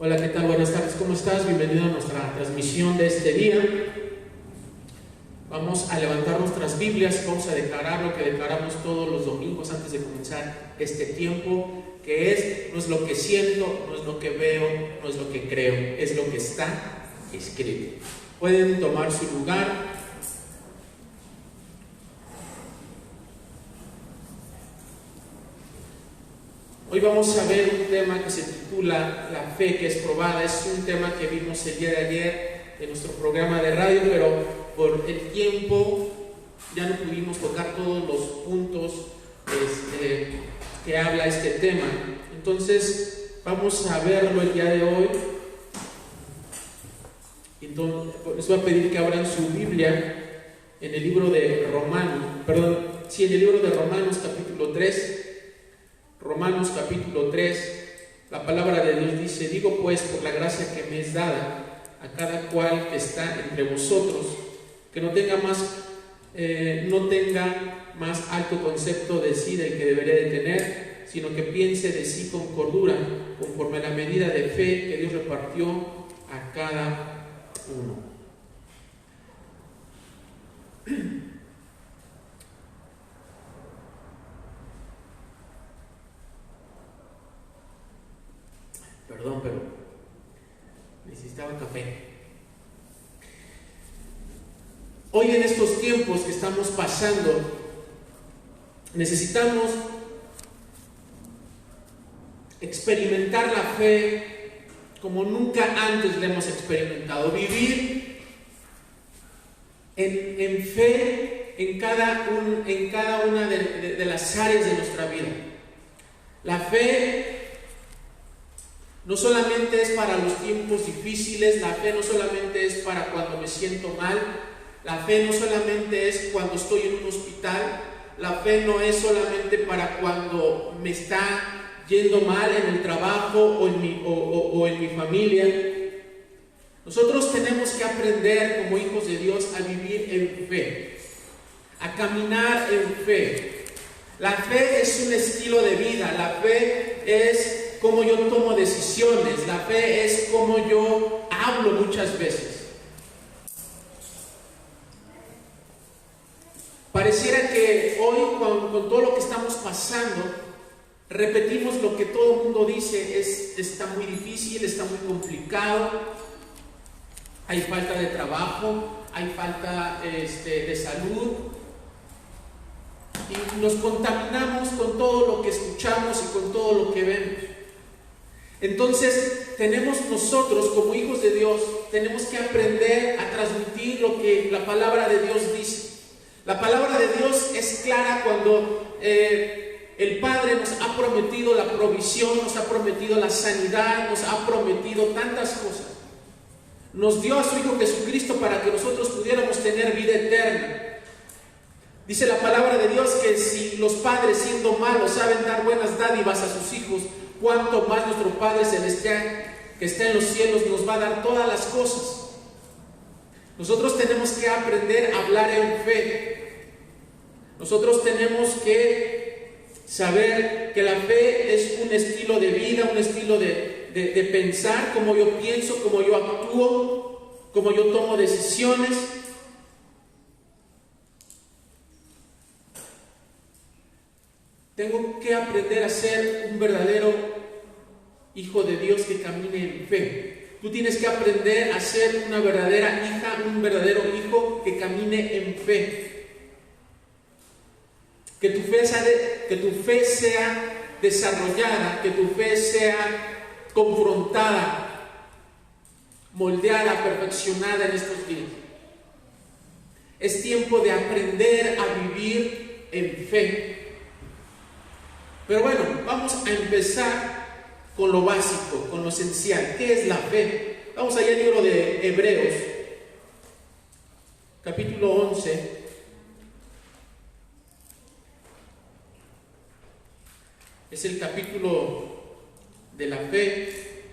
Hola, ¿qué tal? Buenas tardes, ¿cómo estás? Bienvenido a nuestra transmisión de este día. Vamos a levantar nuestras Biblias y vamos a declarar lo que declaramos todos los domingos antes de comenzar este tiempo, que es: no es lo que siento, no es lo que veo, no es lo que creo, es lo que está escrito. Pueden tomar su lugar. Hoy vamos a ver un tema que se titula La fe que es probada. Es un tema que vimos el día de ayer en nuestro programa de radio, pero por el tiempo ya no pudimos tocar todos los puntos que habla este tema. Entonces vamos a verlo el día de hoy. Entonces les voy a pedir que abran su Biblia en el libro de en el libro de Romanos capítulo 3. Romanos capítulo 3, la palabra de Dios dice: digo pues, por la gracia que me es dada a cada cual que está entre vosotros, que no tenga más alto concepto de sí del que debería de tener, sino que piense de sí con cordura, conforme a la medida de fe que Dios repartió a cada uno. Perdón, pero necesitaba café. Hoy, en estos tiempos que estamos pasando, necesitamos experimentar la fe como nunca antes la hemos experimentado. Vivir en fe en cada una de las áreas de nuestra vida. La fe no solamente es para los tiempos difíciles, la fe no solamente es para cuando me siento mal, la fe no solamente es cuando estoy en un hospital, la fe no es solamente para cuando me está yendo mal en el trabajo o en mi familia. Nosotros tenemos que aprender como hijos de Dios a vivir en fe, a caminar en fe. La fe es un estilo de vida, la fe es cómo yo tomo decisiones, la fe es cómo yo hablo muchas veces. Pareciera que hoy, con todo lo que estamos pasando, repetimos lo que todo el mundo dice: está muy difícil, está muy complicado, hay falta de trabajo, hay falta de salud. Y nos contaminamos con todo lo que escuchamos y con todo lo que vemos. Entonces, nosotros como hijos de Dios, tenemos que aprender a transmitir lo que la palabra de Dios dice. La palabra de Dios es clara cuando el Padre nos ha prometido la provisión, nos ha prometido la sanidad, nos ha prometido tantas cosas. Nos dio a su Hijo Jesucristo para que nosotros pudiéramos tener vida eterna. Dice la palabra de Dios que si los padres, siendo malos, saben dar buenas dádivas a sus hijos, cuánto más nuestro Padre Celestial que está en los cielos nos va a dar todas las cosas. Nosotros tenemos que aprender a hablar en fe. Nosotros tenemos que saber que la fe es un estilo de vida, un estilo de pensar, cómo yo pienso, cómo yo actúo, cómo yo tomo decisiones. Tengo que aprender a ser un verdadero hijo de Dios que camine en fe. Tú tienes que aprender a ser una verdadera hija, un verdadero hijo que camine en fe. Que tu fe sea desarrollada, que tu fe sea confrontada, moldeada, perfeccionada en estos días. Es tiempo de aprender a vivir en fe. Pero bueno, vamos a empezar con lo básico, con lo esencial. ¿Qué es la fe? Vamos allá al libro de Hebreos, capítulo 11. Es el capítulo de la fe.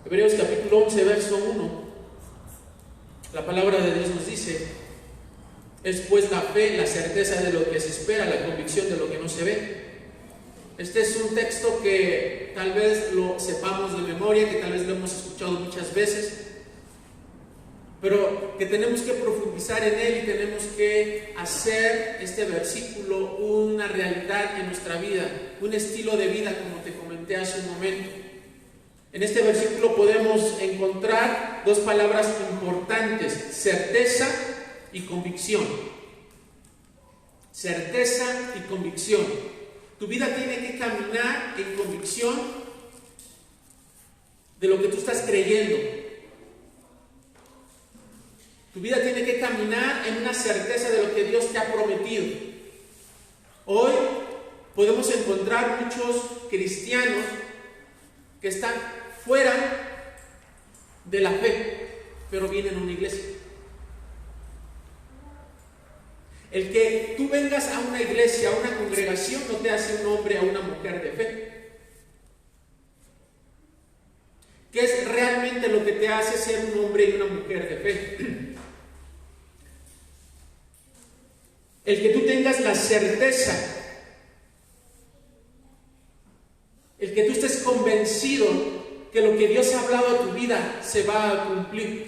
Hebreos capítulo 11, verso 1. La palabra de Dios nos dice: Es pues la fe, la certeza de lo que se espera, la convicción de lo que no se ve. Este es un texto que tal vez lo sepamos de memoria, que tal vez lo hemos escuchado muchas veces, pero que tenemos que profundizar en él y tenemos que hacer este versículo una realidad en nuestra vida, un estilo de vida, como te comenté hace un momento. En este versículo podemos encontrar dos palabras importantes: certeza y convicción. Certeza y convicción. Tu vida tiene que caminar en convicción de lo que tú estás creyendo. Tu vida tiene que caminar en una certeza de lo que Dios te ha prometido. Hoy podemos encontrar muchos cristianos que están fuera de la fe, pero vienen a una iglesia. El que tú vengas a una iglesia, a una congregación, no te hace un hombre o una mujer de fe. ¿Qué es realmente lo que te hace ser un hombre y una mujer de fe? El que tú tengas la certeza, el que tú estés convencido que lo que Dios ha hablado a tu vida se va a cumplir.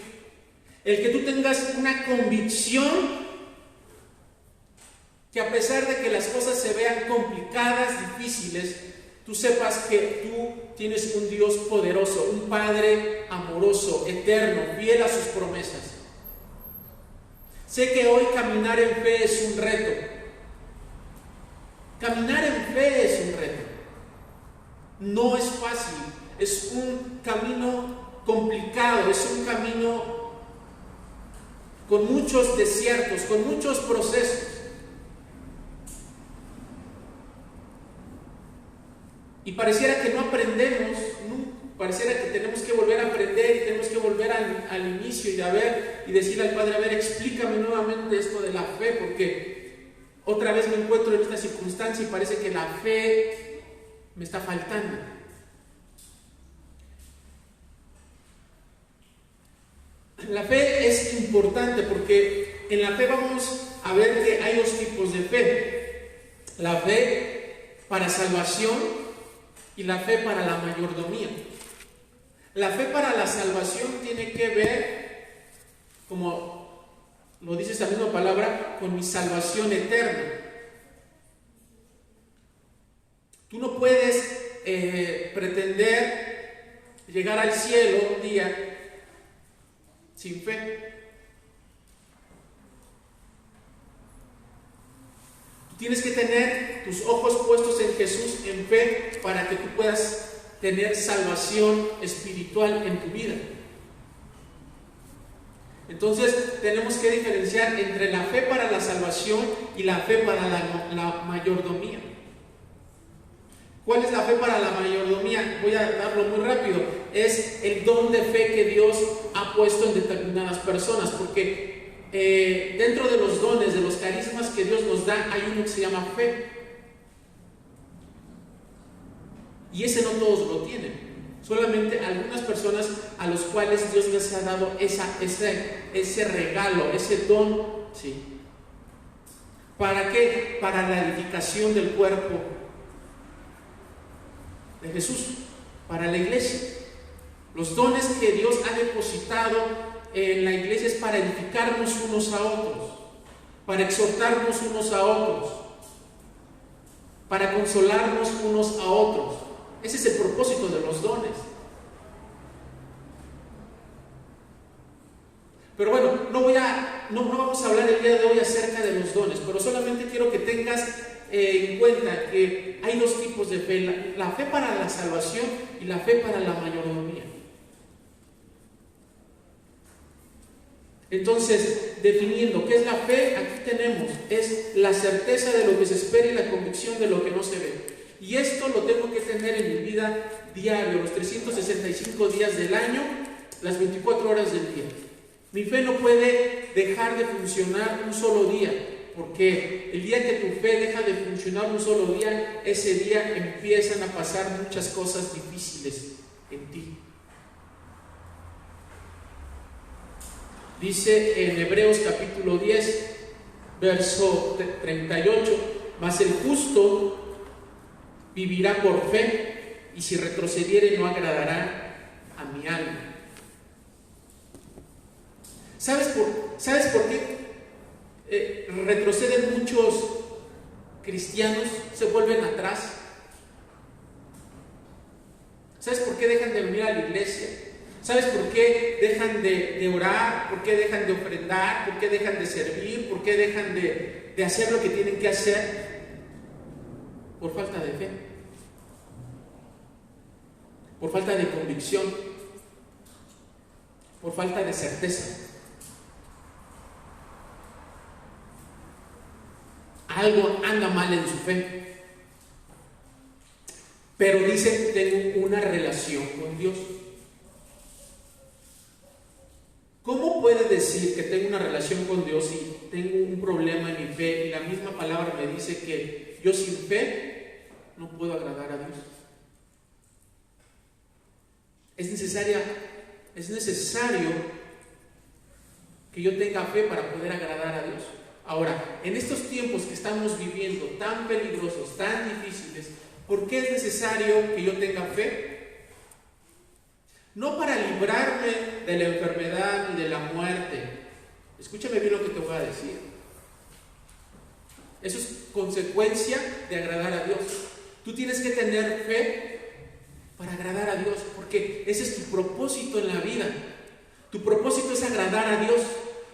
El que tú tengas una convicción que a pesar de que las cosas se vean complicadas, difíciles, tú sepas que tú tienes un Dios poderoso, un Padre amoroso, eterno, fiel a sus promesas. Sé que hoy caminar en fe es un reto. Caminar en fe es un reto. No es fácil, es un camino complicado, es un camino con muchos desiertos, con muchos procesos. Y pareciera que no aprendemos, pareciera que tenemos que volver a aprender y tenemos que volver al inicio y decirle al Padre: a ver, explícame nuevamente esto de la fe, porque otra vez me encuentro en esta circunstancia y parece que la fe me está faltando. La fe es importante porque en la fe vamos a ver que hay dos tipos de fe: la fe para salvación y la fe para la mayordomía. La fe para la salvación tiene que ver, como lo dice esa misma palabra, con mi salvación eterna. Tú no puedes pretender llegar al cielo un día sin fe. Tienes que tener tus ojos puestos en Jesús en fe para que tú puedas tener salvación espiritual en tu vida. Entonces tenemos que diferenciar entre la fe para la salvación y la fe para la mayordomía. ¿Cuál es la fe para la mayordomía? Voy a darlo muy rápido. Es el don de fe que Dios ha puesto en determinadas personas, porque dentro de los dones, de los carismas que Dios nos da, hay uno que se llama fe. Y ese no todos lo tienen. Solamente algunas personas a los cuales Dios les ha dado ese regalo, ese don, ¿sí? ¿Para qué? Para la edificación del cuerpo de Jesús, para la iglesia. Los dones que Dios ha depositado en la iglesia es para edificarnos unos a otros, para exhortarnos unos a otros, para consolarnos unos a otros. Ese es el propósito de los dones. Pero bueno, no vamos a hablar el día de hoy acerca de los dones, pero solamente quiero que tengas en cuenta que hay dos tipos de fe: la fe para la salvación y la fe para la mayordomía. Entonces, definiendo qué es la fe, aquí tenemos, es la certeza de lo que se espera y la convicción de lo que no se ve. Y esto lo tengo que tener en mi vida diario, los 365 días del año, las 24 horas del día. Mi fe no puede dejar de funcionar un solo día, porque el día que tu fe deja de funcionar un solo día, ese día empiezan a pasar muchas cosas difíciles en ti. Dice en Hebreos capítulo 10, verso 38, mas el justo vivirá por fe, y si retrocediere no agradará a mi alma. ¿Sabes por qué retroceden muchos cristianos, se vuelven atrás? ¿Sabes por qué dejan de venir a la iglesia? ¿Sabes por qué dejan de orar? ¿Por qué dejan de ofrendar? ¿Por qué dejan de servir? ¿Por qué dejan de hacer lo que tienen que hacer? Por falta de fe, por falta de convicción, por falta de certeza. Algo anda mal en su fe, pero dice: tengo una relación con Dios. ¿Cómo puede decir que tengo una relación con Dios y tengo un problema en mi fe y la misma palabra me dice que yo sin fe no puedo agradar a Dios? Es necesario que yo tenga fe para poder agradar a Dios. Ahora, en estos tiempos que estamos viviendo tan peligrosos, tan difíciles, ¿por qué es necesario que yo tenga fe? No para librarme de la enfermedad ni de la muerte. Escúchame bien lo que te voy a decir. Eso es consecuencia de agradar a Dios. Tú tienes que tener fe para agradar a Dios, porque ese es tu propósito en la vida. Tu propósito es agradar a Dios.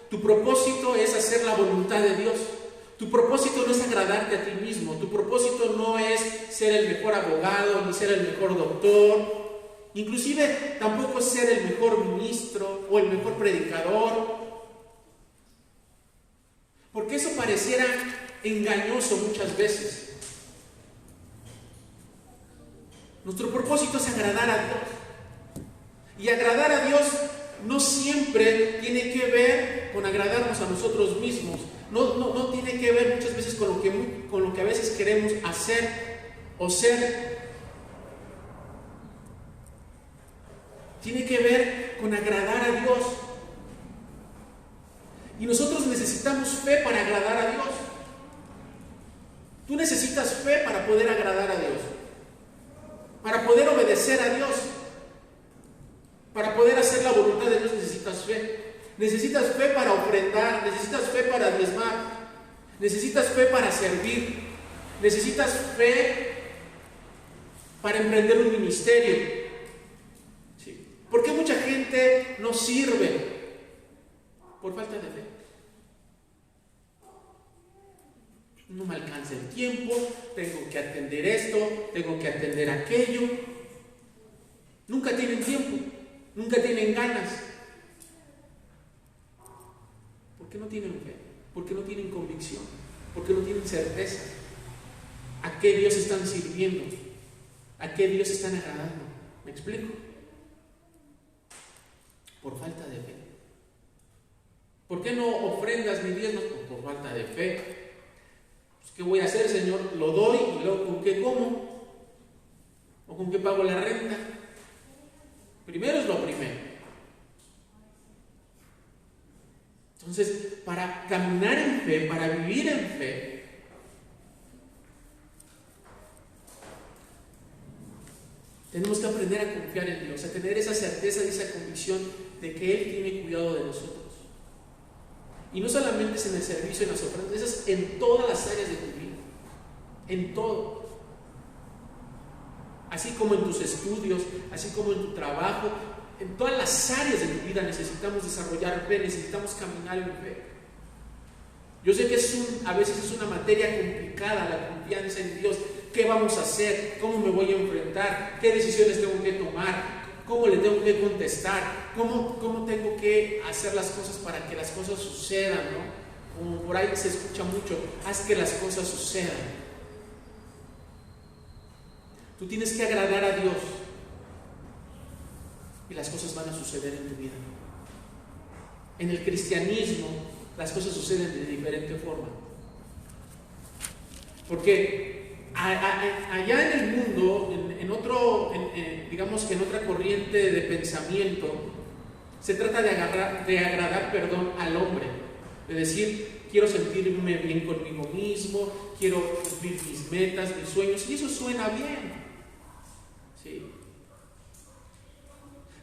Tu propósito es hacer la voluntad de Dios. Tu propósito no es agradarte a ti mismo. Tu propósito no es ser el mejor abogado, ni ser el mejor doctor. Inclusive tampoco es ser el mejor ministro o el mejor predicador. Porque eso pareciera engañoso muchas veces. Nuestro propósito es agradar a Dios. Y agradar a Dios no siempre tiene que ver con agradarnos a nosotros mismos. No tiene que ver muchas veces con lo que a veces queremos hacer o ser. Tiene que ver con agradar a Dios. Y nosotros necesitamos fe para agradar a Dios. Tú necesitas fe para poder agradar a Dios, para poder obedecer a Dios. Para poder hacer la voluntad de Dios necesitas fe. Necesitas fe para ofrendar, necesitas fe para diezmar, necesitas fe para servir, necesitas fe para emprender un ministerio. ¿Sí? ¿Por qué mucha gente no sirve? Por falta de fe. No me alcanza el tiempo, tengo que atender esto, tengo que atender aquello. Nunca tienen tiempo. Nunca tienen ganas. ¿Por qué no tienen fe? ¿Por qué no tienen convicción? ¿Por qué no tienen certeza? ¿A qué Dios están sirviendo? ¿A qué Dios están agradando? ¿Me explico? Por falta de fe. ¿Por qué no ofrendas ni diezmos? Por falta de fe. Pues, ¿qué voy a hacer, Señor? Lo doy y luego ¿con qué como? ¿O con qué pago la renta? Primero es lo primero. Entonces, para caminar en fe, para vivir en fe, tenemos que aprender a confiar en Dios, a tener esa certeza y esa convicción de que Él tiene cuidado de nosotros. Y no solamente es en el servicio, en las ofrendas, eso es en todas las áreas de tu vida, en todo. Así como en tus estudios, así como en tu trabajo, en todas las áreas de tu vida necesitamos desarrollar fe, necesitamos caminar en fe. Yo sé que a veces es una materia complicada la confianza en Dios. ¿Qué vamos a hacer? ¿Cómo me voy a enfrentar? ¿Qué decisiones tengo que tomar? ¿Cómo le tengo que contestar? ¿Cómo tengo que hacer las cosas para que las cosas sucedan, ¿no? Como por ahí se escucha mucho, haz que las cosas sucedan. Tú tienes que agradar a Dios y las cosas van a suceder en tu vida. En el cristianismo las cosas suceden de diferente forma. Porque allá en el mundo, digamos que en otra corriente de pensamiento, se trata de agradar al hombre. De decir, quiero sentirme bien conmigo mismo, quiero cumplir mis metas, mis sueños, y eso suena bien, ¿sí?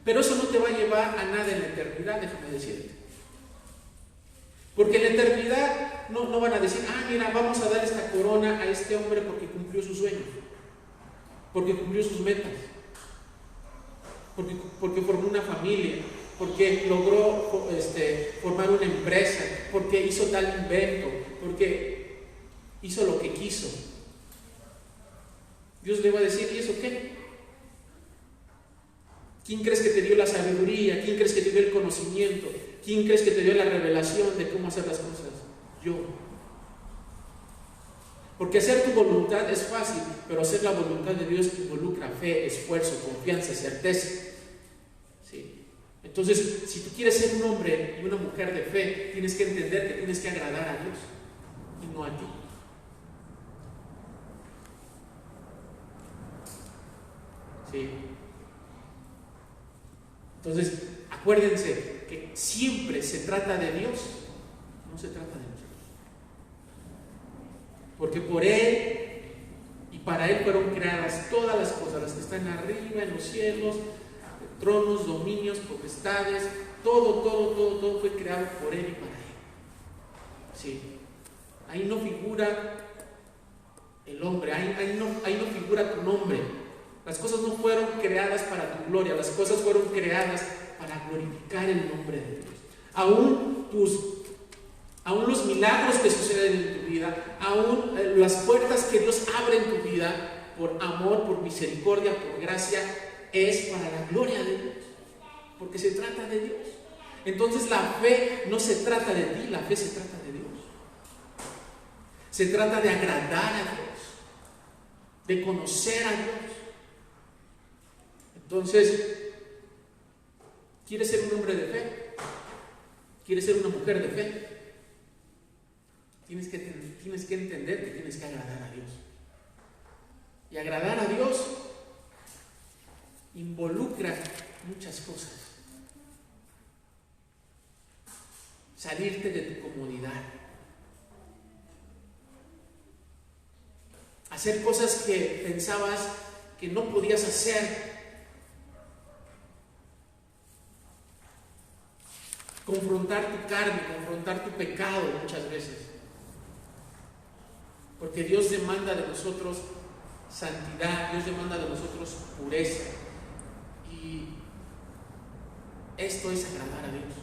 Pero eso no te va a llevar a nada en la eternidad, déjame decirte. Porque en la eternidad no van a decir, mira, vamos a dar esta corona a este hombre porque cumplió sus sueños, porque cumplió sus metas, porque formó una familia, porque logró formar una empresa, porque hizo tal invento, porque hizo lo que quiso. Dios le va a decir, ¿y eso qué? ¿Quién crees que te dio la sabiduría? ¿Quién crees que te dio el conocimiento? ¿Quién crees que te dio la revelación de cómo hacer las cosas? Yo. Porque hacer tu voluntad es fácil, pero hacer la voluntad de Dios involucra fe, esfuerzo, confianza, certeza. ¿Sí? Entonces, si tú quieres ser un hombre y una mujer de fe, tienes que entender que tienes que agradar a Dios y no a ti. ¿Sí? Entonces, acuérdense que siempre se trata de Dios, no se trata de nosotros. Porque por Él y para Él fueron creadas todas las cosas, las que están arriba en los cielos, tronos, dominios, potestades, todo fue creado por Él y para Él. Sí. Ahí no figura el hombre, ahí no figura tu nombre. Las cosas no fueron creadas para tu gloria, las cosas fueron creadas para glorificar el nombre de Dios. Aún los milagros que suceden en tu vida, aún las puertas que Dios abre en tu vida, por amor, por misericordia, por gracia, es para la gloria de Dios, porque se trata de Dios. Entonces la fe no se trata de ti, la fe se trata de Dios. Se trata de agradar a Dios, de conocer a Dios. Entonces, ¿quieres ser un hombre de fe? ¿Quieres ser una mujer de fe? Tienes que entender que tienes que agradar a Dios. Y agradar a Dios involucra muchas cosas. Salirte de tu comodidad. Hacer cosas que pensabas que no podías hacer. Confrontar tu carne, confrontar tu pecado muchas veces. Porque Dios demanda de nosotros santidad, Dios demanda de nosotros pureza. Y esto es agradar a Dios.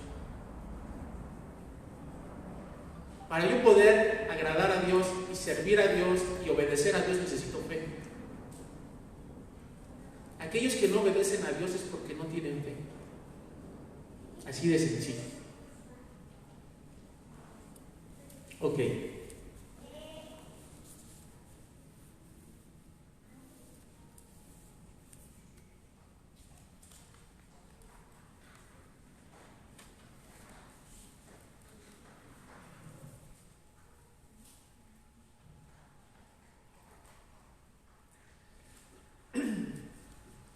Para yo poder agradar a Dios y servir a Dios y obedecer a Dios necesito fe. Aquellos que no obedecen a Dios es porque no tienen fe. Así de sencillo. Ok.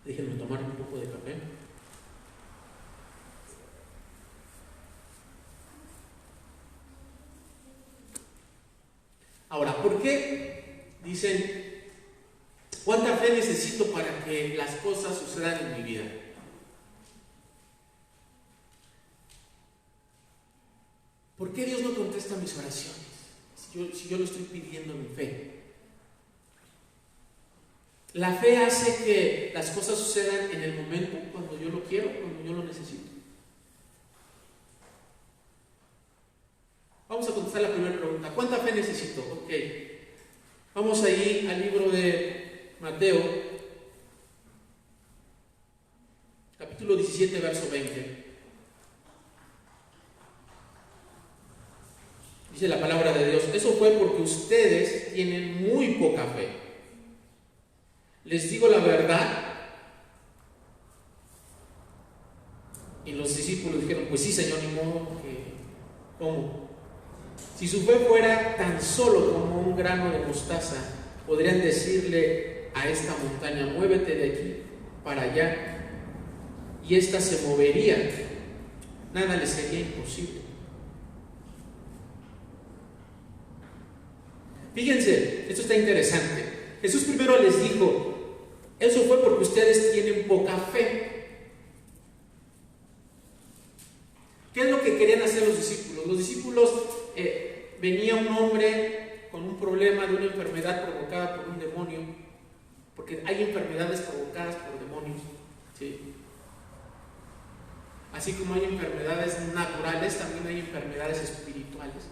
Déjenme tomar un poco de café. Ahora, ¿por qué dicen cuánta fe necesito para que las cosas sucedan en mi vida? ¿Por qué Dios no contesta mis oraciones si yo lo estoy pidiendo en fe? La fe hace que las cosas sucedan en el momento, cuando yo lo quiero, cuando yo lo necesito. Vamos a contestar la primera pregunta. ¿Cuánta fe necesito? Ok. Vamos ahí al libro de Mateo, capítulo 17, verso 20. Dice la palabra de Dios: eso fue porque ustedes tienen muy poca fe. Les digo la verdad. Y los discípulos dijeron: pues sí, Señor, ni modo que... ¿Cómo? Si su fe fuera tan solo como un grano de mostaza, podrían decirle a esta montaña: muévete de aquí para allá, y ésta se movería. Nada les sería imposible. Fíjense, esto está interesante. Jesús primero les dijo, eso fue porque ustedes tienen poca fe. ¿Qué es lo que querían hacer los discípulos? Los discípulos, venía un hombre con un problema de una enfermedad provocada por un demonio, porque hay enfermedades provocadas por demonios, ¿sí? Así como hay enfermedades naturales, también hay enfermedades espirituales.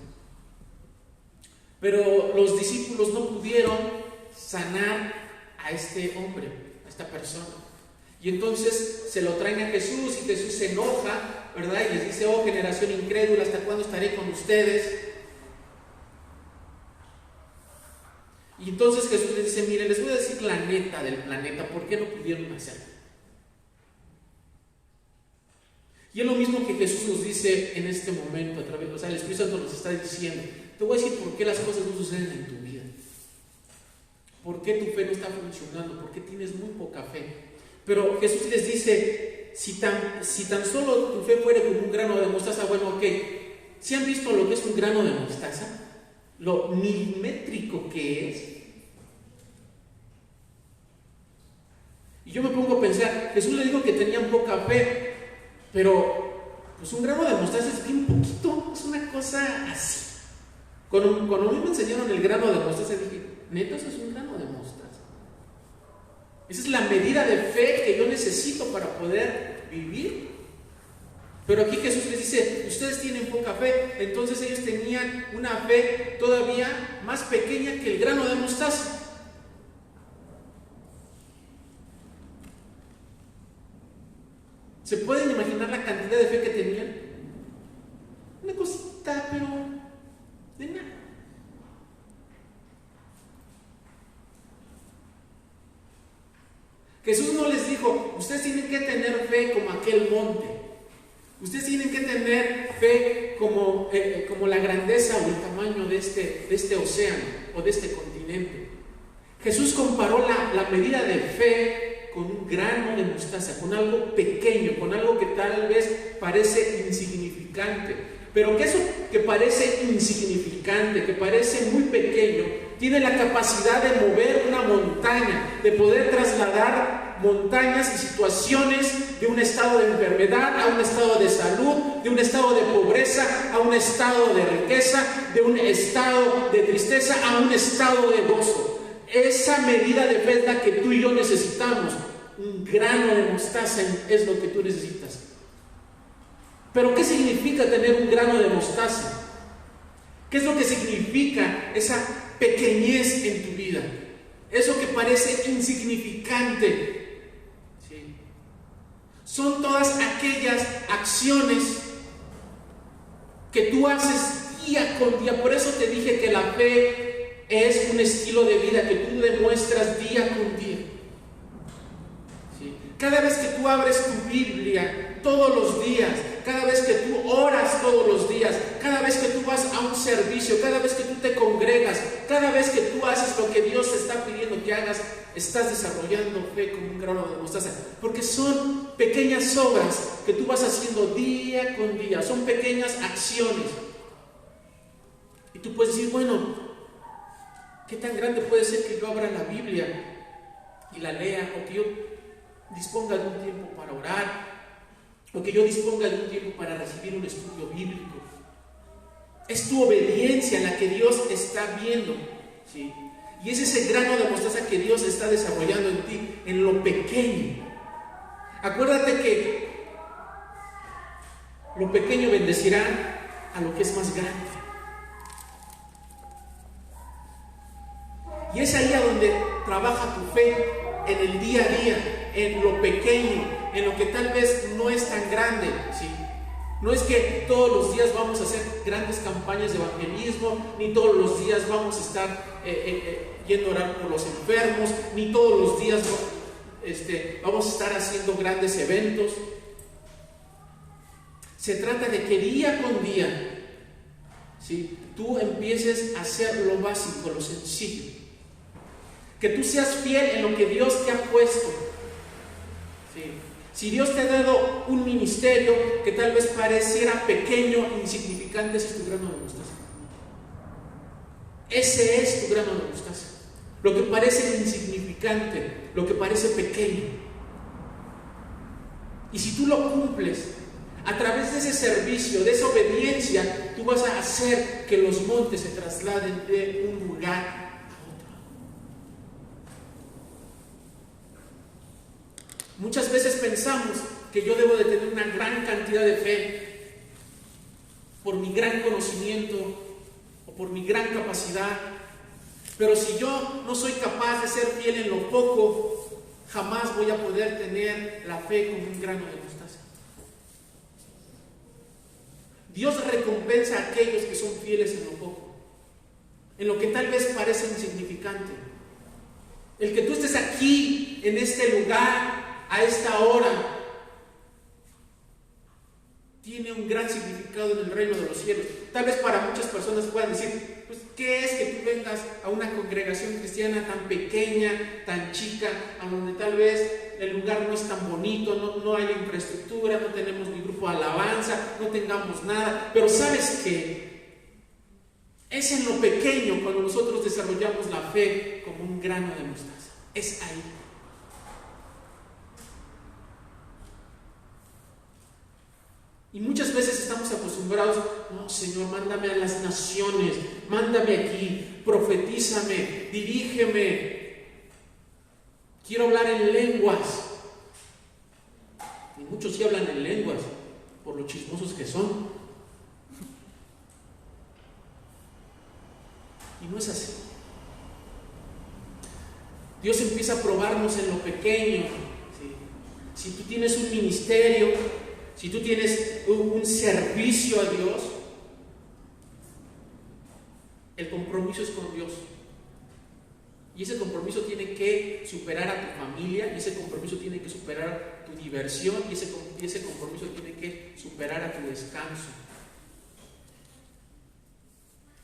Pero los discípulos no pudieron sanar a este hombre, a esta persona. Y entonces se lo traen a Jesús y Jesús se enoja, ¿verdad? Y les dice, oh generación incrédula, ¿hasta cuándo estaré con ustedes? Y entonces Jesús les dice, miren, les voy a decir la neta del planeta, ¿por qué no pudieron hacerlo? Y es lo mismo que Jesús nos dice en este momento, a través, o sea, el Espíritu Santo nos está diciendo, te voy a decir por qué las cosas no suceden en tu vida. ¿Por qué tu fe no está funcionando? ¿Por qué tienes muy poca fe? Pero Jesús les dice, si tan solo tu fe fuera como un grano de mostaza, bueno, ok, ¿sí han visto lo que es un grano de mostaza? Lo milimétrico que es. Y yo me pongo a pensar, Jesús le dijo que tenían poca fe, pero pues un grano de mostaza es bien poquito, es una cosa así. Cuando a mí me enseñaron el grano de mostaza, dije, ¿neta eso es un grano de mostaza? Esa es la medida de fe que yo necesito para poder vivir. Pero aquí Jesús les dice, ustedes tienen poca fe. Entonces ellos tenían una fe todavía más pequeña que el grano de mostaza. ¿Se pueden imaginar la cantidad de fe que tenían? Una cosita, pero de nada. Jesús no les dijo, ustedes tienen que tener fe como aquel monte. Ustedes tienen que tener fe como la grandeza o el tamaño de este océano o de este continente. Jesús comparó la medida de fe con un grano de mostaza, con algo pequeño, con algo que tal vez parece insignificante. Pero que eso que parece insignificante, que parece muy pequeño, tiene la capacidad de mover una montaña, de poder trasladar montañas y situaciones de un estado de enfermedad a un estado de salud, de un estado de pobreza a un estado de riqueza, de un estado de tristeza a un estado de gozo. Esa medida de fe es la que tú y yo necesitamos. Un grano de mostaza es lo que tú necesitas. Pero ¿qué significa tener un grano de mostaza? ¿Qué es lo que significa esa pequeñez en tu vida? Eso que parece insignificante. ¿Sí? Son todas aquellas acciones que tú haces día con día. Por eso te dije que la fe es un estilo de vida que tú demuestras día con día. ¿Sí? Cada vez que tú abres tu Biblia, todos los días, cada vez que tú oras todos los días, cada vez que tú vas a un servicio, cada vez que tú te congregas, cada vez que tú haces lo que Dios te está pidiendo que hagas, estás desarrollando fe como un grano de mostaza, porque son pequeñas obras que tú vas haciendo día con día, son pequeñas acciones. Y tú puedes decir, bueno, ¿qué tan grande puede ser que yo abra la Biblia y la lea, o que yo disponga de un tiempo para orar, o que yo disponga de un tiempo para recibir un estudio bíblico? Es tu obediencia la que Dios está viendo, ¿sí? Y es ese grano de mostaza que Dios está desarrollando en ti, en lo pequeño. Acuérdate que lo pequeño bendecirá a lo que es más grande. Y es ahí a donde trabaja tu fe, en el día a día, en lo pequeño, en lo que tal vez no es tan grande, ¿sí? No es que todos los días vamos a hacer grandes campañas de evangelismo, ni todos los días vamos a estar yendo a orar por los enfermos, ni todos los días vamos a estar haciendo grandes eventos. Se trata de que día con día, ¿sí?, tú empieces a hacer lo básico, lo sencillo. Que tú seas fiel en lo que Dios te ha puesto. ¿Sí? Si Dios te ha dado un ministerio que tal vez pareciera pequeño, insignificante, ese es tu grano de mostaza. Ese es tu grano de mostaza. Lo que parece insignificante, lo que parece pequeño. Y si tú lo cumples, a través de ese servicio, de esa obediencia, tú vas a hacer que los montes se trasladen de un lugar a otro. Muchas veces pensamos que yo debo de tener una gran cantidad de fe por mi gran conocimiento o por mi gran capacidad. Pero si yo no soy capaz de ser fiel en lo poco, jamás voy a poder tener la fe como un grano de mostaza. Dios recompensa a aquellos que son fieles en lo poco, en lo que tal vez parece insignificante. El que tú estés aquí, en este lugar, a esta hora, tiene un gran significado en el reino de los cielos. Tal vez para muchas personas puedan decir, pues, ¿qué es que tú vengas a una congregación cristiana tan pequeña, tan chica, a donde tal vez el lugar no es tan bonito, no hay infraestructura, no tenemos ni grupo de alabanza, no tengamos nada? Pero ¿sabes qué? Es en lo pequeño cuando nosotros desarrollamos la fe como un grano de mostaza. Es ahí. Y muchas veces estamos acostumbrados, no, Señor, mándame a las naciones, mándame aquí, profetízame, dirígeme. Quiero hablar en lenguas. Y muchos sí hablan en lenguas, por lo chismosos que son. Y no es así. Dios empieza a probarnos en lo pequeño. ¿Sí? Si tú tienes un ministerio, si tú tienes un servicio a Dios, el compromiso es con Dios. Y ese compromiso tiene que superar a tu familia, y ese compromiso tiene que superar tu diversión, y ese compromiso tiene que superar a tu descanso.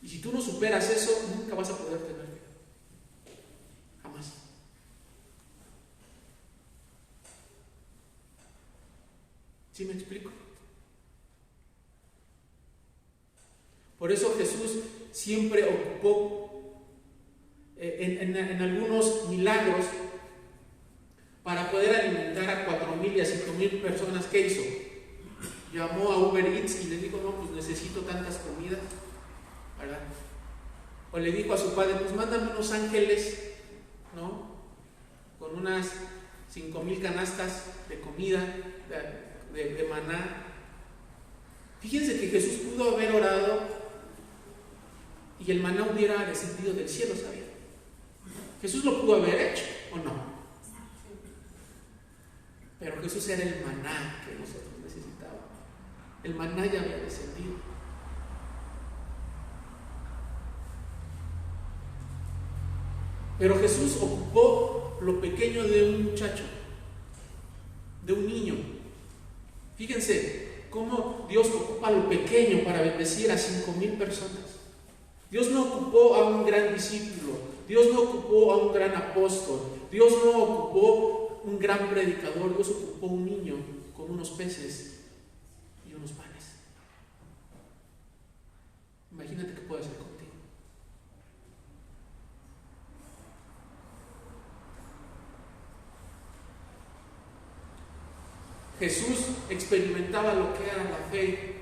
Y si tú no superas eso, nunca vas a poder tener vida. Jamás. ¿Sí me explico? Por eso Jesús siempre ocupó en algunos milagros para poder alimentar a 4,000 y a 5,000 personas. ¿Qué hizo? Llamó a Uber Eats y le dijo, no, pues necesito tantas comidas, ¿verdad? O le dijo a su padre, pues mándame unos ángeles, ¿no? Con unas 5,000 canastas de comida, de maná. Fíjense que Jesús pudo haber orado y el maná hubiera descendido del cielo, ¿sabía? Jesús lo pudo haber hecho, ¿o no? Pero Jesús era el maná que nosotros necesitábamos. El maná ya había descendido. Pero Jesús ocupó lo pequeño de un muchacho, de un niño. Fíjense cómo Dios ocupa lo pequeño para bendecir a 5,000 personas. Dios no ocupó a un gran discípulo, Dios no ocupó a un gran apóstol, Dios no ocupó un gran predicador, Dios ocupó un niño con unos peces y unos panes. Imagínate qué puede hacer contigo. Jesús experimentaba lo que era la fe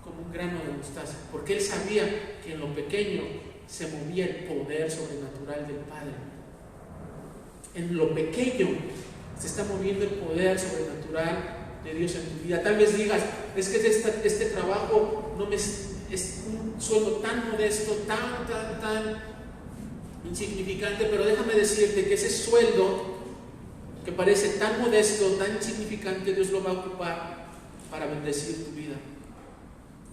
como un grano de mostaza, porque Él sabía que en lo pequeño se movía el poder sobrenatural del Padre. En lo pequeño se está moviendo el poder sobrenatural de Dios en tu vida. Tal vez digas, es que este trabajo no es un sueldo tan modesto, tan insignificante, pero déjame decirte que ese sueldo que parece tan modesto, tan insignificante, Dios lo va a ocupar para bendecir tu vida.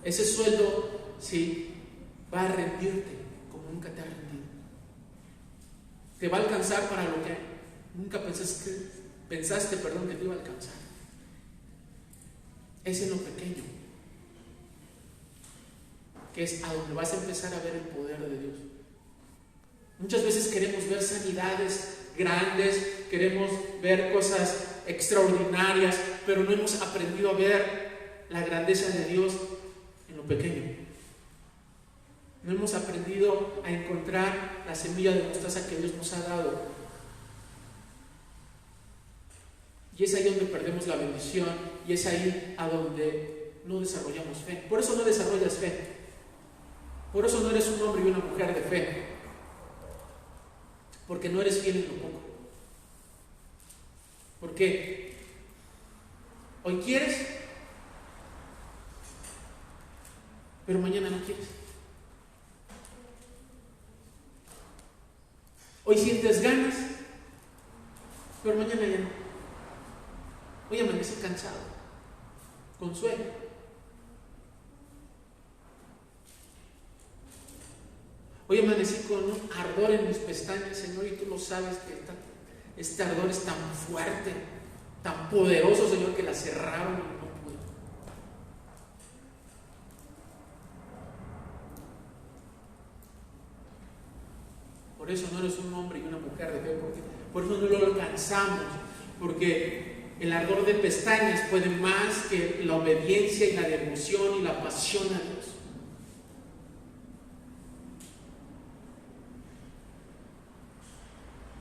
Ese sueldo, sí, va a rendirte como nunca te ha rendido. Te va a alcanzar para lo que nunca pensaste que te iba a alcanzar. Es en lo pequeño, que es a donde vas a empezar a ver el poder de Dios. Muchas veces queremos ver sanidades grandes, queremos ver cosas extraordinarias, pero no hemos aprendido a ver la grandeza de Dios en lo pequeño. No hemos aprendido a encontrar la semilla de mostaza que Dios nos ha dado. Y es ahí donde perdemos la bendición, y es ahí a donde no desarrollamos fe. Por eso no desarrollas fe. Por eso no eres un hombre y una mujer de fe. Porque no eres fiel en lo poco. Porque hoy quieres, pero mañana no quieres. Hoy sientes ganas, pero mañana ya no. Hoy amanecí cansado, con sueño. Hoy amanecí con un ardor en mis pestañas, Señor, y tú lo sabes que este ardor es tan fuerte, tan poderoso, Señor, que la cerraron y no pude. Por eso no eres un hombre y una mujer de fe, por eso no lo alcanzamos, porque el ardor de pestañas puede más que la obediencia y la devoción y la pasión a Dios.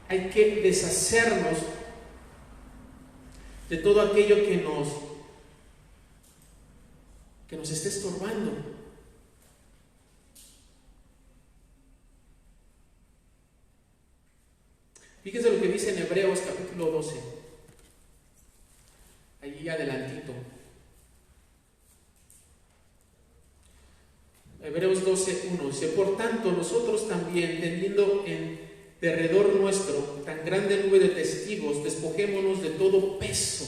Hay que deshacernos de todo aquello que nos esté estorbando. Fíjense lo que dice en Hebreos capítulo 12, allí adelantito. Hebreos 12:1 dice: por tanto, nosotros también, teniendo en derredor nuestro tan grande nube de testigos, despojémonos de todo peso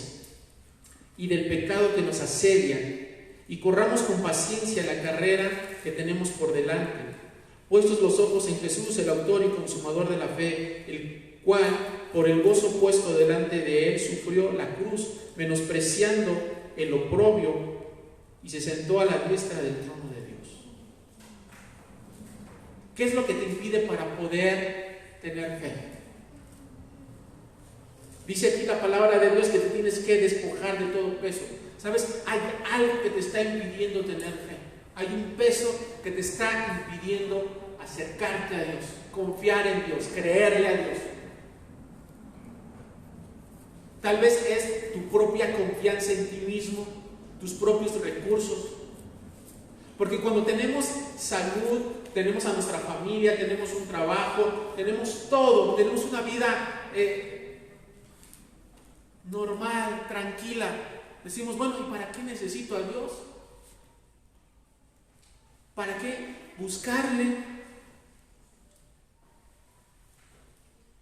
y del pecado que nos asedia, y corramos con paciencia la carrera que tenemos por delante, puestos los ojos en Jesús, el autor y consumador de la fe, el cual por el gozo puesto delante de él sufrió la cruz, menospreciando el oprobio, y se sentó a la diestra del trono de Dios. ¿Qué es lo que te impide para poder tener fe? Dice aquí la palabra de Dios que te tienes que despojar de todo peso. ¿Sabes? Hay algo que te está impidiendo tener fe. Hay un peso que te está impidiendo acercarte a Dios, confiar en Dios, creerle a Dios. Tal vez es tu propia confianza en ti mismo, tus propios recursos. Porque cuando tenemos salud, tenemos a nuestra familia, tenemos un trabajo, tenemos todo, tenemos una vida normal, tranquila, decimos, bueno, ¿y para qué necesito a Dios? ¿Para qué buscarle?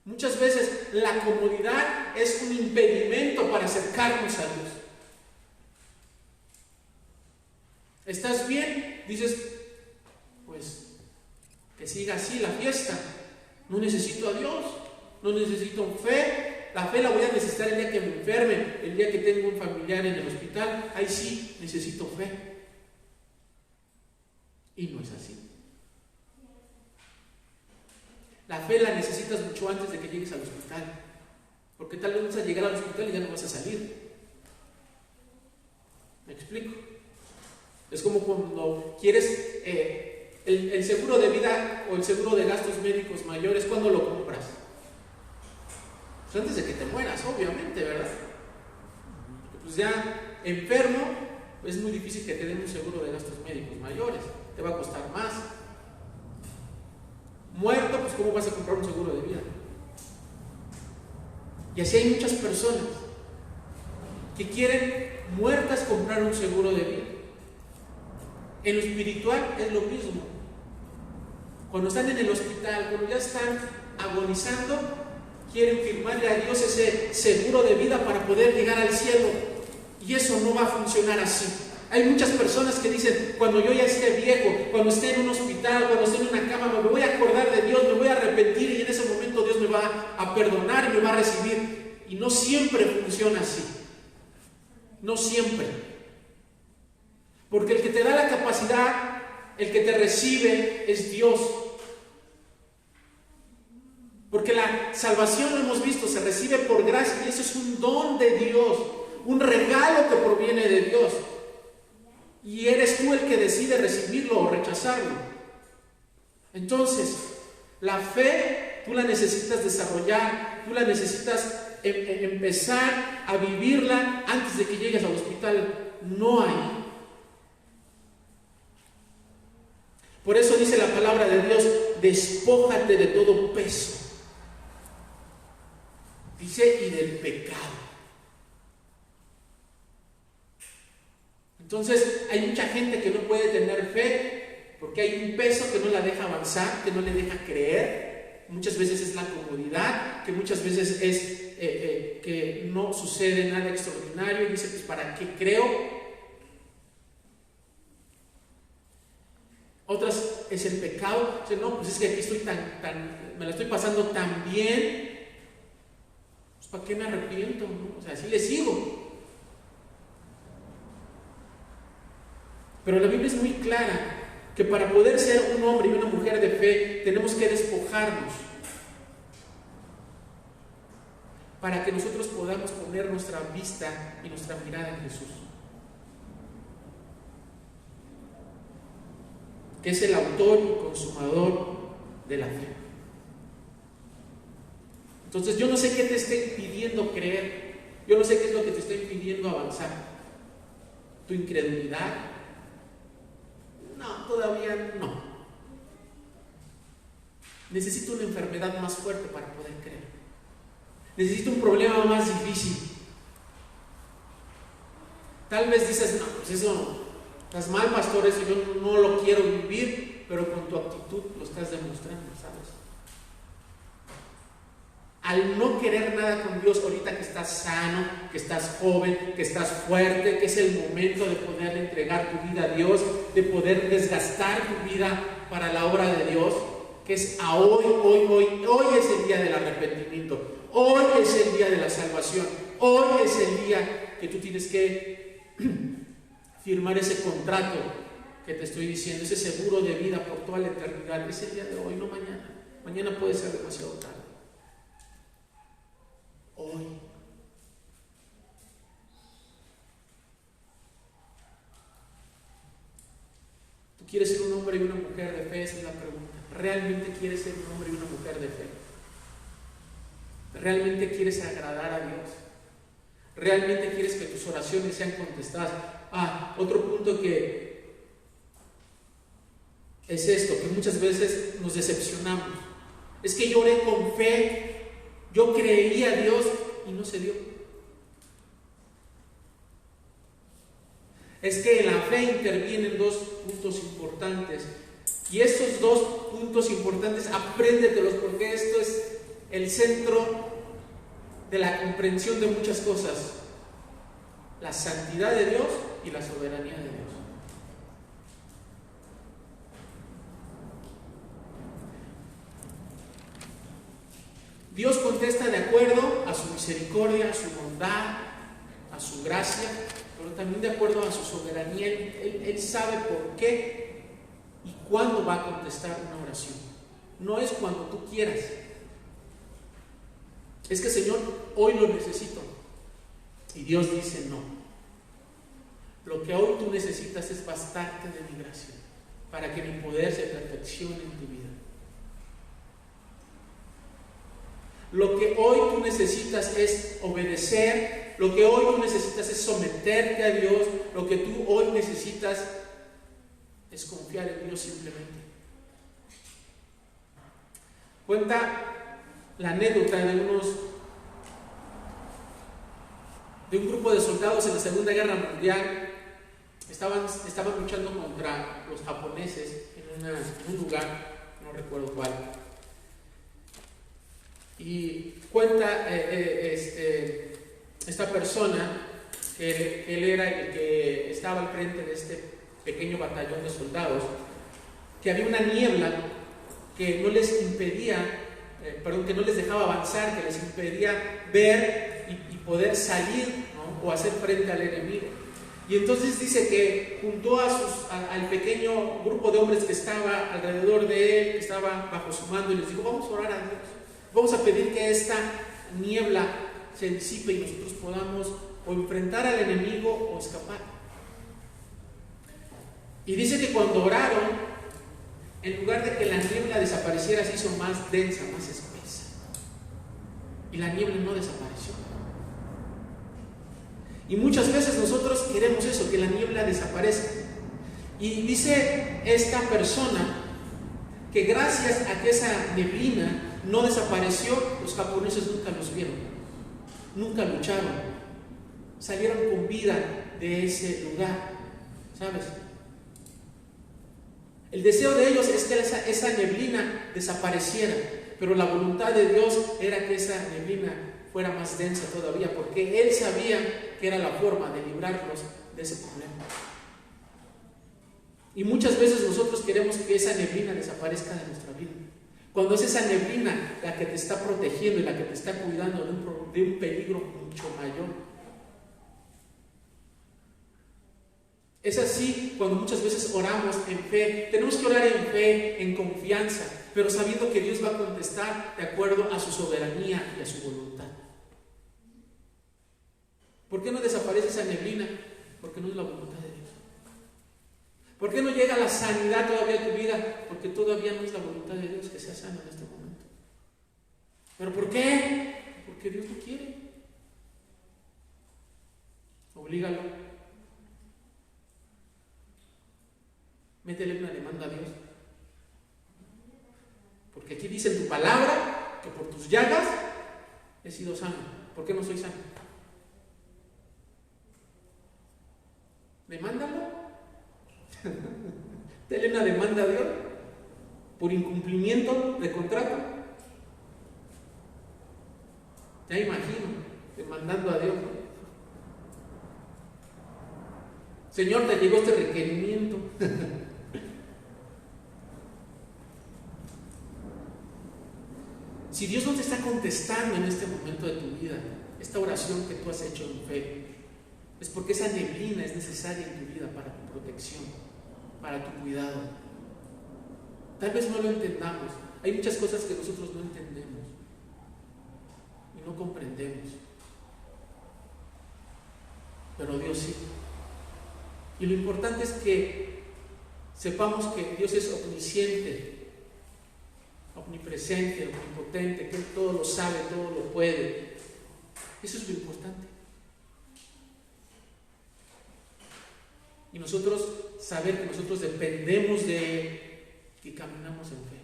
Muchas veces la comodidad es un impedimento para acercarnos a Dios. ¿Estás bien? Dices, pues que siga así la fiesta. No necesito a Dios, no necesito fe. La fe la voy a necesitar el día que me enferme, el día que tengo un familiar en el hospital. Ahí sí necesito fe. Y no es así. La fe la necesitas mucho antes de que llegues al hospital, porque tal vez vas a llegar al hospital y ya no vas a salir. ¿Me explico? Es como cuando quieres el seguro de vida o el seguro de gastos médicos mayores. ¿Cuándo lo compras? Pues antes de que te mueras, obviamente, ¿verdad? Pues ya enfermo, es muy difícil que te den un seguro de gastos médicos mayores, te va a costar más. Muerto, pues ¿cómo vas a comprar un seguro de vida? Y así hay muchas personas que quieren muertas comprar un seguro de vida. En lo espiritual es lo mismo. Cuando están en el hospital, cuando ya están agonizando, quieren firmarle a Dios ese seguro de vida para poder llegar al cielo. Y eso no va a funcionar así. Hay muchas personas que dicen, cuando yo ya esté viejo, cuando esté en un hospital, cuando esté en una cama, me voy a acordar de Dios, me voy a arrepentir y en ese momento Dios me va a perdonar y me va a recibir. Y no siempre funciona así. No siempre. Porque el que te da la capacidad, el que te recibe es Dios. Porque la salvación, lo hemos visto, se recibe por gracia y eso es un don de Dios, un regalo que proviene de Dios. Y eres tú el que decide recibirlo o rechazarlo. Entonces, la fe tú la necesitas desarrollar, tú la necesitas empezar a vivirla antes de que llegues al hospital. No hay. Por eso dice la palabra de Dios: despójate de todo peso. Dice, y del pecado. Entonces, hay mucha gente que no puede tener fe porque hay un peso que no la deja avanzar, que no le deja creer. Muchas veces es la comodidad, que muchas veces es que no sucede nada extraordinario y dice, pues ¿para qué creo? Otras es el pecado. Dice, no, pues es que aquí estoy me la estoy pasando tan bien, pues ¿para qué me arrepiento? ¿No? O sea, así le sigo. Pero la Biblia es muy clara que para poder ser un hombre y una mujer de fe tenemos que despojarnos para que nosotros podamos poner nuestra vista y nuestra mirada en Jesús, que es el autor y consumador de la fe. Entonces yo no sé qué te está impidiendo creer, yo no sé qué es lo que te está impidiendo avanzar. ¿Tu incredulidad? No, todavía no. Necesito una enfermedad más fuerte para poder creer. Necesito un problema más difícil. Tal vez dices, no, pues eso, estás mal, pastor, eso yo no lo quiero vivir, pero con tu actitud lo estás demostrando, ¿sabes? Al no querer nada con Dios, ahorita que estás sano, que estás joven, que estás fuerte, que es el momento de poder entregar tu vida a Dios, de poder desgastar tu vida para la obra de Dios, que es a hoy es el día del arrepentimiento, hoy es el día de la salvación, hoy es el día que tú tienes que firmar ese contrato que te estoy diciendo, ese seguro de vida por toda la eternidad. Es el día de hoy, no mañana. Mañana puede ser demasiado tarde. Hoy. ¿Tú quieres ser un hombre y una mujer de fe? Esa es la pregunta. ¿Realmente quieres ser un hombre y una mujer de fe? ¿Realmente quieres agradar a Dios? ¿Realmente quieres que tus oraciones sean contestadas? Otro punto que es esto, que muchas veces nos decepcionamos. Es que yo oré con fe, yo creí a Dios y no se dio. Es que en la fe intervienen dos puntos importantes. Y estos dos puntos importantes, apréndetelos, porque esto es el centro de la comprensión de muchas cosas: la santidad de Dios y la soberanía de Dios. Dios contesta de acuerdo a su misericordia, a su bondad, a su gracia, pero también de acuerdo a su soberanía. Él sabe por qué y cuándo va a contestar una oración. No es cuando tú quieras. Es que, Señor, hoy lo necesito. Y Dios dice no. Lo que hoy tú necesitas es bastante de mi gracia para que mi poder se perfeccione en tu vida. Lo que hoy tú necesitas es obedecer, lo que hoy tú necesitas es someterte a Dios, lo que tú hoy necesitas es confiar en Dios simplemente. Cuenta la anécdota de un grupo de soldados en la Segunda Guerra Mundial. Estaban luchando contra los japoneses en un lugar, no recuerdo cuál. Y cuenta esta persona que él era el que estaba al frente de este pequeño batallón de soldados, que había una niebla que no les impedía, que no les dejaba avanzar, que les impedía ver y poder salir, ¿no? O hacer frente al enemigo. Y entonces dice que juntó al pequeño grupo de hombres que estaba alrededor de él, que estaba bajo su mando, y les dijo: vamos a orar a Dios. Vamos a pedir que esta niebla se disipe y nosotros podamos o enfrentar al enemigo o escapar. Y dice que cuando oraron, en lugar de que la niebla desapareciera, se hizo más densa, más espesa. Y la niebla no desapareció. Y muchas veces nosotros queremos eso, que la niebla desaparezca. Y dice esta persona que gracias a que esa neblina no desapareció, los japoneses nunca los vieron, nunca lucharon, salieron con vida de ese lugar, ¿sabes? El deseo de ellos es que esa neblina desapareciera, pero la voluntad de Dios era que esa neblina fuera más densa todavía, porque Él sabía que era la forma de librarlos de ese problema. Y muchas veces nosotros queremos que esa neblina desaparezca de nuestra vida, cuando es esa neblina la que te está protegiendo y la que te está cuidando de un peligro mucho mayor. Es así cuando muchas veces oramos en fe. Tenemos que orar en fe, en confianza, pero sabiendo que Dios va a contestar de acuerdo a su soberanía y a su voluntad. ¿Por qué no desaparece esa neblina? Porque no es la voluntad de Dios. ¿Por qué no llega la sanidad todavía a tu vida? Porque todavía no es la voluntad de Dios que sea sano en este momento. ¿Pero por qué? Porque Dios lo quiere. Oblígalo. Métele una demanda a Dios. Porque aquí dice en tu palabra que por tus llagas he sido sano. ¿Por qué no soy sano? Demándalo. Dele una demanda a Dios por incumplimiento de contrato. Ya imagino demandando a Dios, ¿no? Señor, te llegó este requerimiento. Si Dios no te está contestando en este momento de tu vida, esta oración que tú has hecho en fe, es porque esa neblina es necesaria en tu vida para tu protección, para tu cuidado. Tal vez no lo entendamos. Hay muchas cosas que nosotros no entendemos y no comprendemos, pero Dios sí. Y lo importante es que sepamos que Dios es omnisciente, omnipresente, omnipotente, que Él todo lo sabe, todo lo puede. Eso es lo importante. Y nosotros saber que nosotros dependemos de Él y caminamos en fe.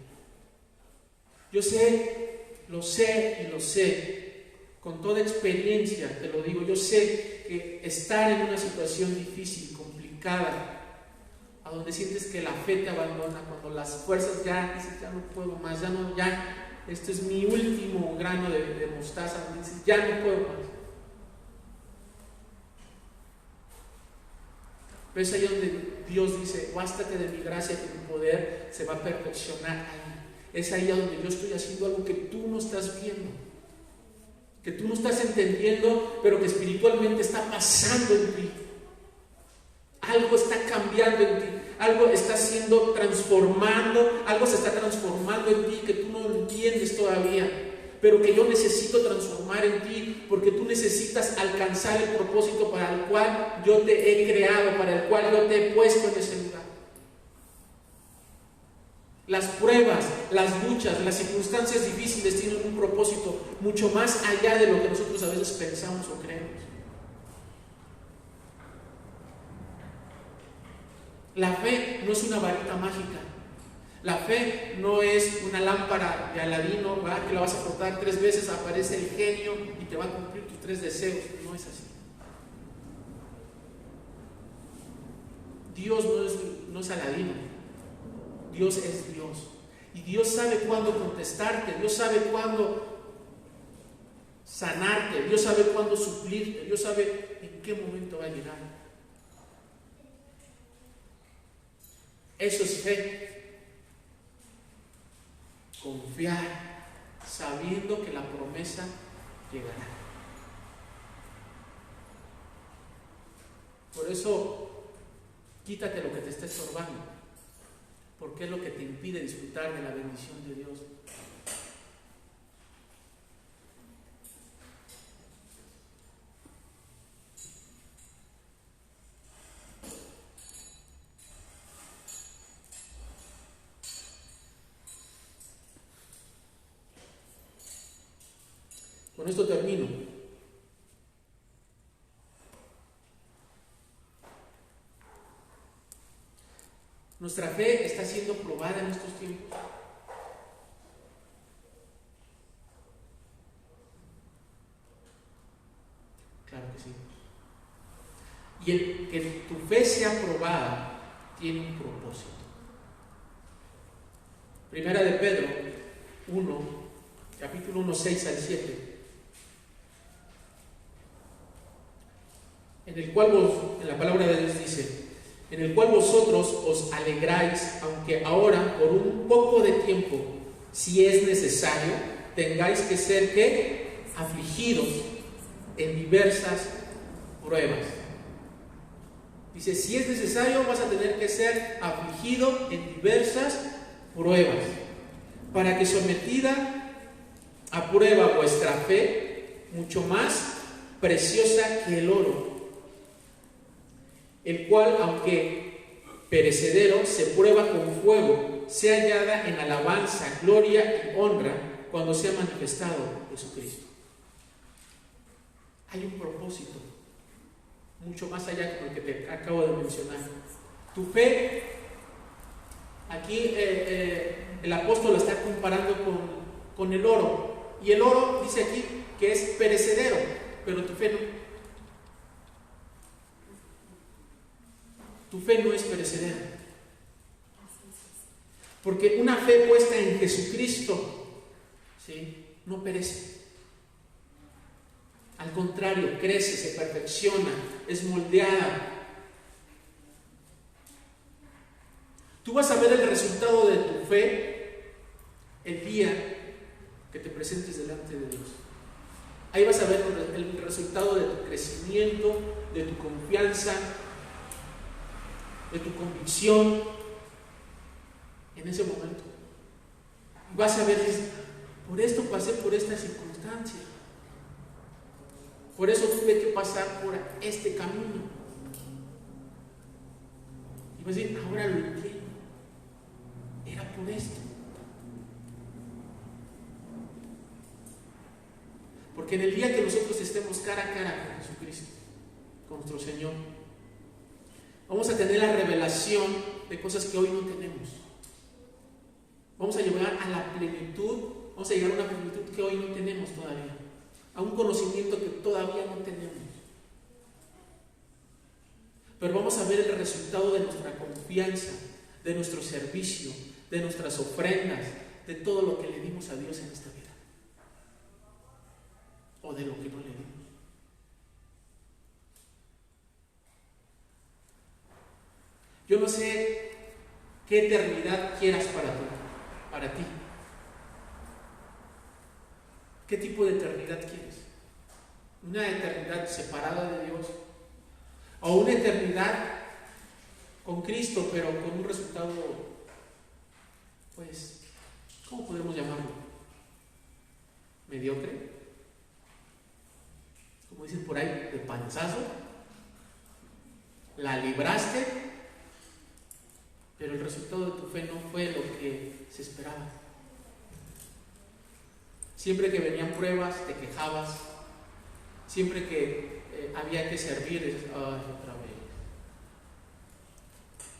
Yo sé, lo sé y lo sé, con toda experiencia te lo digo, yo sé que estar en una situación difícil, complicada, a donde sientes que la fe te abandona, cuando las fuerzas ya dices, ya no puedo más, ya, esto es mi último grano de mostaza, dices, ya no puedo más. Pero es ahí donde Dios dice, bástate de mi gracia, que mi poder se va a perfeccionar ahí. Es ahí donde yo estoy haciendo algo que tú no estás viendo, que tú no estás entendiendo, pero que espiritualmente está pasando en ti. Algo está cambiando en ti, algo está siendo transformando, algo se está transformando en ti que tú no entiendes todavía, pero que yo necesito transformar en ti, porque tú necesitas alcanzar el propósito para el cual yo te he creado, para el cual yo te he puesto en ese lugar. Las pruebas, las luchas, las circunstancias difíciles tienen un propósito mucho más allá de lo que nosotros a veces pensamos o creemos. La fe no es una varita mágica. La fe no es una lámpara de Aladino, ¿verdad? Que la vas a frotar 3 veces, aparece el genio y te va a cumplir tus 3 deseos. No es así. Dios no es Aladino. Dios es Dios. Y Dios sabe cuándo contestarte, Dios sabe cuándo sanarte, Dios sabe cuándo suplirte, Dios sabe en qué momento va a llegar. Eso es fe. Confiar, sabiendo que la promesa llegará. Por eso, quítate lo que te está estorbando, porque es lo que te impide disfrutar de la bendición de Dios. Con esto termino. Nuestra fe está siendo probada en estos tiempos. Claro que sí. Y el que tu fe sea probada tiene un propósito. Primera de Pedro 1, capítulo 1, 6 al 7. En la palabra de Dios dice: en el cual vosotros os alegráis, aunque ahora por un poco de tiempo, si es necesario, tengáis que ser ¿qué? Afligidos en diversas pruebas. Dice, si es necesario vas a tener que ser afligido en diversas pruebas, para que sometida a prueba vuestra fe, mucho más preciosa que el oro, el cual, aunque perecedero, se prueba con fuego, sea hallada en alabanza, gloria y honra cuando sea manifestado Jesucristo. Hay un propósito mucho más allá de lo que te acabo de mencionar. Tu fe, aquí el apóstol la está comparando con el oro, y el oro dice aquí que es perecedero, pero tu fe no. Tu fe no es perecedera, porque una fe puesta en Jesucristo, ¿sí?, no perece. Al contrario, crece, se perfecciona, es moldeada. Tú vas a ver el resultado de tu fe el día que te presentes delante de Dios. Ahí vas a ver el resultado de tu crecimiento, de tu confianza, de tu convicción en ese momento. Vas a ver, por esto pasé por esta circunstancia, por eso tuve que pasar por este camino. Y vas a decir, ahora lo entiendo, era por esto. Porque en el día que nosotros estemos cara a cara con Jesucristo, con nuestro Señor, vamos a tener la revelación de cosas que hoy no tenemos. Vamos a llegar a la plenitud, vamos a llegar a una plenitud que hoy no tenemos todavía, a un conocimiento que todavía no tenemos. Pero vamos a ver el resultado de nuestra confianza, de nuestro servicio, de nuestras ofrendas, de todo lo que le dimos a Dios en esta vida, o de lo que no le dimos. Yo no sé qué eternidad quieras para ti. ¿Qué tipo de eternidad quieres? ¿Una eternidad separada de Dios? ¿O una eternidad con Cristo, pero con un resultado, pues, ¿cómo podemos llamarlo? ¿Mediocre? Como dicen por ahí, de panzazo. La libraste, pero el resultado de tu fe no fue lo que se esperaba. Siempre que venían pruebas, te quejabas. Siempre que había que servir, dices, ay, otra vez.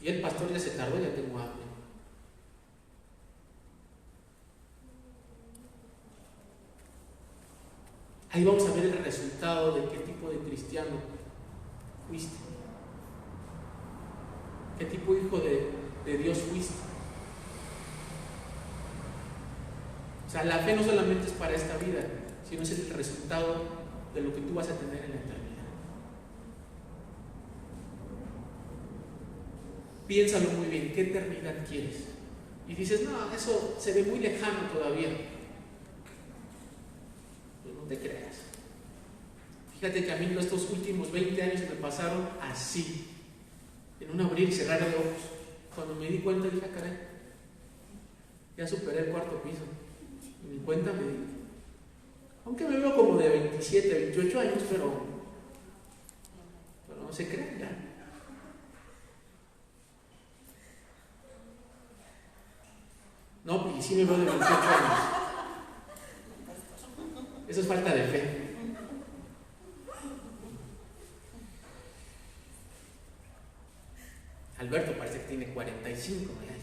Y el pastor ya se tardó, ya tengo hambre. Ahí vamos a ver el resultado de qué tipo de cristiano fuiste. ¿Qué tipo de hijo de Dios fuiste? O sea, la fe no solamente es para esta vida, sino es el resultado de lo que tú vas a tener en la eternidad. Piénsalo muy bien, ¿qué eternidad quieres? Y dices, no, eso se ve muy lejano todavía. Pues no te creas. Fíjate que a mí estos últimos 20 años me pasaron así, en un abrir y cerrar de ojos. Cuando me di cuenta dije, caray, ya superé el cuarto piso. Y mi cuenta me di. Aunque me veo como de 27, 28 años, pero no se crean ya. No, y sí me veo de 28 años. Eso es falta de fe. Alberto parece que tiene 45, imagínate.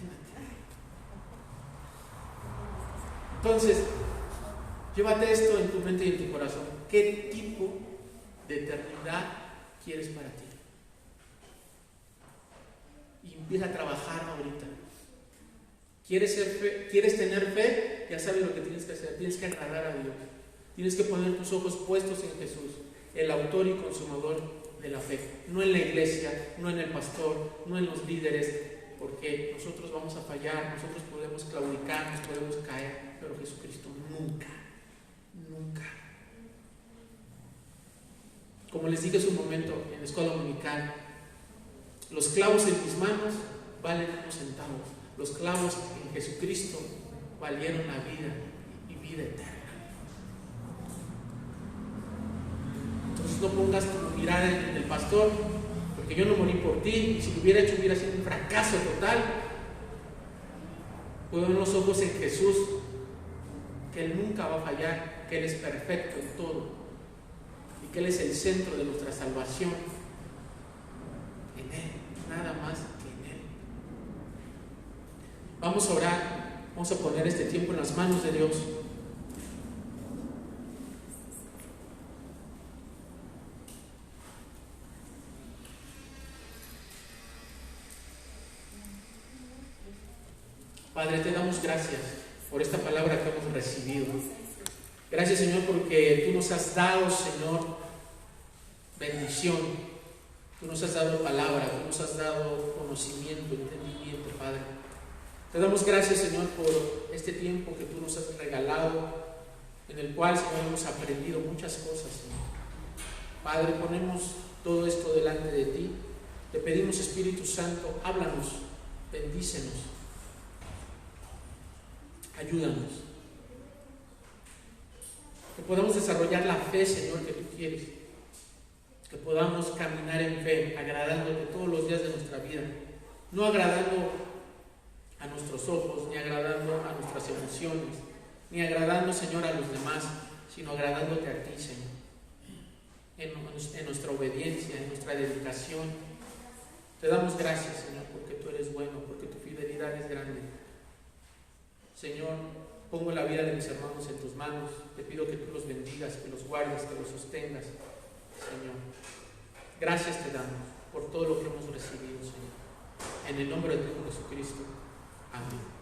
Entonces, llévate esto en tu mente y en tu corazón. ¿Qué tipo de eternidad quieres para ti? Y empieza a trabajar ahorita. ¿Quieres tener fe? Ya sabes lo que tienes que hacer. Tienes que agradar a Dios. Tienes que poner tus ojos puestos en Jesús, el autor y consumador de la fe. No en la iglesia, no en el pastor, no en los líderes, porque nosotros vamos a fallar, nosotros podemos claudicar, nos podemos caer, pero Jesucristo nunca, nunca. Como les dije hace un momento en la escuela dominical, los clavos en mis manos valen unos centavos. Los clavos en Jesucristo valieron la vida y vida eterna. Entonces no pongas tu mirada en el pastor, porque yo no morí por ti, y si lo hubiera hecho hubiera sido un fracaso total. Pon los ojos en Jesús, que Él nunca va a fallar, que Él es perfecto en todo, y que Él es el centro de nuestra salvación. En Él, nada más que en Él. Vamos a orar, vamos a poner este tiempo en las manos de Dios. Padre, te damos gracias por esta palabra que hemos recibido. Gracias, Señor, porque tú nos has dado, Señor, bendición. Tú nos has dado palabra, tú nos has dado conocimiento, entendimiento, Padre. Te damos gracias, Señor, por este tiempo que tú nos has regalado, en el cual, Señor, hemos aprendido muchas cosas, Señor. Padre, ponemos todo esto delante de ti. Te pedimos, Espíritu Santo, háblanos, bendícenos. Ayúdanos. Que podamos desarrollar la fe, Señor, que tú quieres. Que podamos caminar en fe, agradándote todos los días de nuestra vida. No agradando a nuestros ojos, ni agradando a nuestras emociones, ni agradando, Señor, a los demás, sino agradándote a ti, Señor. En nuestra obediencia, en nuestra dedicación. Te damos gracias, Señor, porque tú eres bueno, porque tu fidelidad es grande. Señor, pongo la vida de mis hermanos en tus manos. Te pido que tú los bendigas, que los guardes, que los sostengas, Señor. Gracias te damos por todo lo que hemos recibido, Señor. En el nombre de tu Hijo Jesucristo. Amén.